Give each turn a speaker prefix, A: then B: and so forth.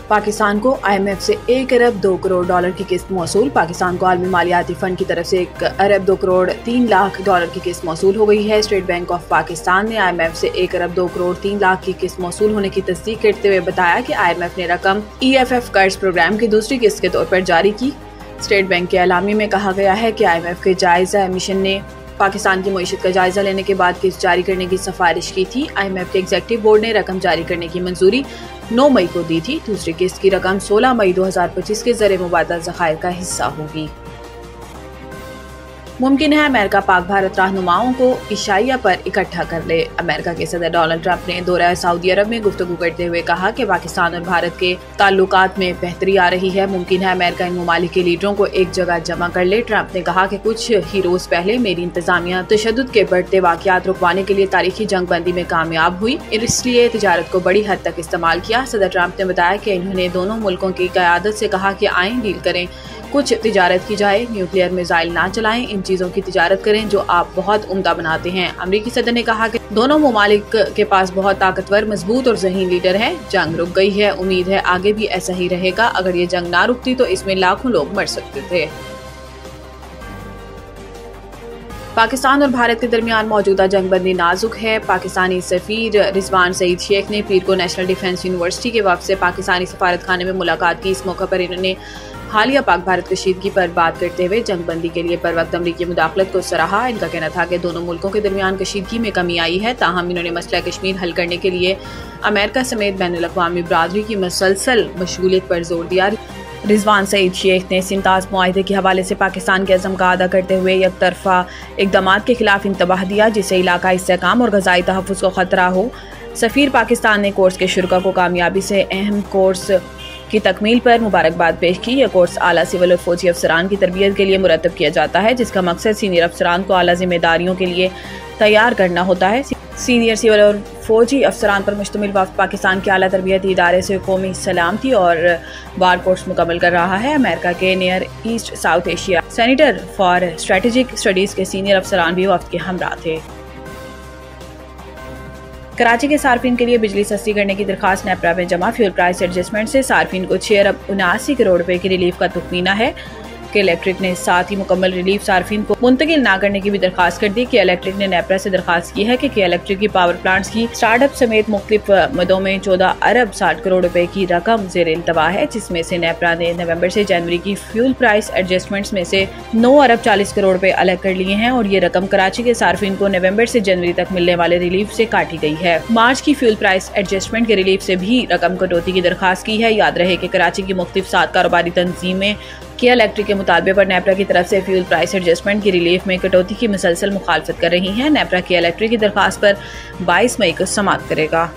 A: पाकिस्तान को IMF से 1 अरब 2 crore dollar की किस्त मौसूल। पाकिस्तान को आलमी मालियाती फंड की तरफ से 1 अरब 2 करोड़ 3 लाख डॉलर की किस्त मौसूल हो गई है। स्टेट बैंक ऑफ पाकिस्तान ने IMF से 1 अरब 2 करोड़ 3 लाख की किस्त मौसूल होने की तस्दीक करते हुए बताया कि IMF ने रकम EFF कर्ज प्रोग्राम की दूसरी किस्त के तौर पर जारी की। स्टेट बैंक के एलामी में कहा गया है कि IMF के जायजा मिशन ने पाकिस्तान की मईशत का जायजा लेने के बाद किस्त जारी करने की सिफारिश की थी। IMF के एग्जीक्यूटिव बोर्ड ने रकम जारी करने की मंजूरी 9 मई को दी थी। दूसरी किस्त की रकम 16 मई 2025 के ज़रिए मुबादला ज़खायर का हिस्सा होगी। मुमकिन है अमेरिका पाक भारत रहनुमाओं को इशाइया पर इकट्ठा कर ले। अमेरिका के सदर डोनाल्ड ट्रंप ने दौरा सऊदी अरब में गुफ्तगू करते हुए कहा कि पाकिस्तान और भारत के ताल्लुकात में बेहतरी आ रही है। मुमकिन है अमेरिका इन ममालिक के लीडरों को एक जगह जमा कर ले। ट्रंप ने कहा कि कुछ ही रोज पहले मेरी इंतजामिया तशद्दुद के बढ़ते वाकयात रुकवाने के लिए तारीखी जंगबंदी में कामयाब हुई, इसलिए तिजारत को बड़ी हद तक इस्तेमाल किया। सदर ट्रंप ने बताया कि इन्होंने दोनों मुल्कों की क़यादत से कहा कि आए डील करें, कुछ तिजारत की जाए, न्यूक्लियर मिसाइल ना चलाएं, इन चीज़ों की तिजारत करें जो आप बहुत उम्दा बनाते हैं। अमरीकी सदर ने कहा कि दोनों ममालिक के पास बहुत ताकतवर, मजबूत और ज़हीन लीडर हैं। जंग रुक गई है, उम्मीद है आगे भी ऐसा ही रहेगा। अगर ये जंग ना रुकती तो इसमें लाखों लोग मर सकते थे। पाकिस्तान और भारत के दरमियान मौजूदा जंगबंदी नाजुक है। पाकिस्तानी सफीर रिजवान सईद शेख ने पीर को नेशनल डिफेंस यूनिवर्सिटी के वक्त से पाकिस्तानी सफारत खाने में मुलाकात की। इस मौका पर इन्होंने हालिया पाक भारत कशीदगी पर बात करते हुए जंगबंदी के लिए बरवक्त अमरीकी मुदाखलत को सराहा। इनका कहना था कि दोनों मुल्कों के दरमियान कशीदगी में कमी आई है, ताहम इन्होंने मसला कश्मीर हल करने के लिए अमेरिका समेत बैनुल-अक़वामी बरादरी की मसलसल मशगूलियत पर जोर दिया। रिजवान सईद शेख ने सिमताज मुआहदे के हवाले से पाकिस्तान के अज़म का अदा करते हुए एक तरफा इक़दामात के खिलाफ इंतबाह दिया जिससे इलाकाई इस्तेहकाम और ग़ज़ाई तहफ़्फ़ुज़ को ख़तरा हो। सफ़ीर पाकिस्तान ने कोर्स के शुरा को कामयाबी से अहम कोर्स की तकमील पर मुबारकबाद पेश की। यह कोर्स आला सिविल और फौजी अफसरान की तरबियत के लिए मुरतब किया जाता है, जिसका मकसद सीनियर अफसरान को आला जिम्मेदारियों के लिए तैयार करना होता है। सीनियर सिविल और फौजी अफसरान पर मुश्तमिल वफ़द पाकिस्तान के आला तरबियती इदारे से कौमी सलामती और वार कोर्स मुकम्मल कर रहा है। अमेरिका के near east south Asia centre for strategic studies के सीनियर अफसरान भी वफ़द के हमरा थे। कराची के सार्फिन के लिए बिजली सस्ती करने की दरखास्त नेपरा में जमा। फ्यूल प्राइस एडजस्टमेंट से सार्फिन को 6 अरब 79 करोड़ रुपए की रिलीफ का तुखमीना है कि इलेक्ट्रिक ने साथ ही मुकम्मल रिलीफ सार्फिन को मुंतकिल ना करने की भी दरखास्त कर दी। कि इलेक्ट्रिक ने नेपरा से दरखास्त की है कि इलेक्ट्रिक की पावर प्लांट्स की स्टार्टअप समेत मुख्तलिफ मदों में 14 अरब 60 करोड़ रुपए की रकम ज़ेर इल्तवा है, जिसमें से नेपरा ने नवंबर से जनवरी की फ्यूल प्राइस एडजस्टमेंट्स में से 9 अरब 40 करोड़ रुपए अलग कर लिए हैं और ये रकम कराची के सार्फिन को नवंबर से जनवरी तक मिलने वाले रिलीफ से काटी गई है। मार्च की फ्यूल प्राइस एडजस्टमेंट के रिलीफ से भी रकम कटौती की दरखास्त की है। याद रहे कि कराची की मुख्तलिफ 7 कारोबारी तंजीमें किया इलेक्ट्रिक के मुतालबे पर नेपरा की तरफ से फ्यूल प्राइस एडजस्टमेंट की रिलीफ में कटौती की मुसलसल मुखालफत कर रही हैं। नेपरा की इलेक्ट्रिक की दरखास्त पर 22 मई को समाअत करेगा।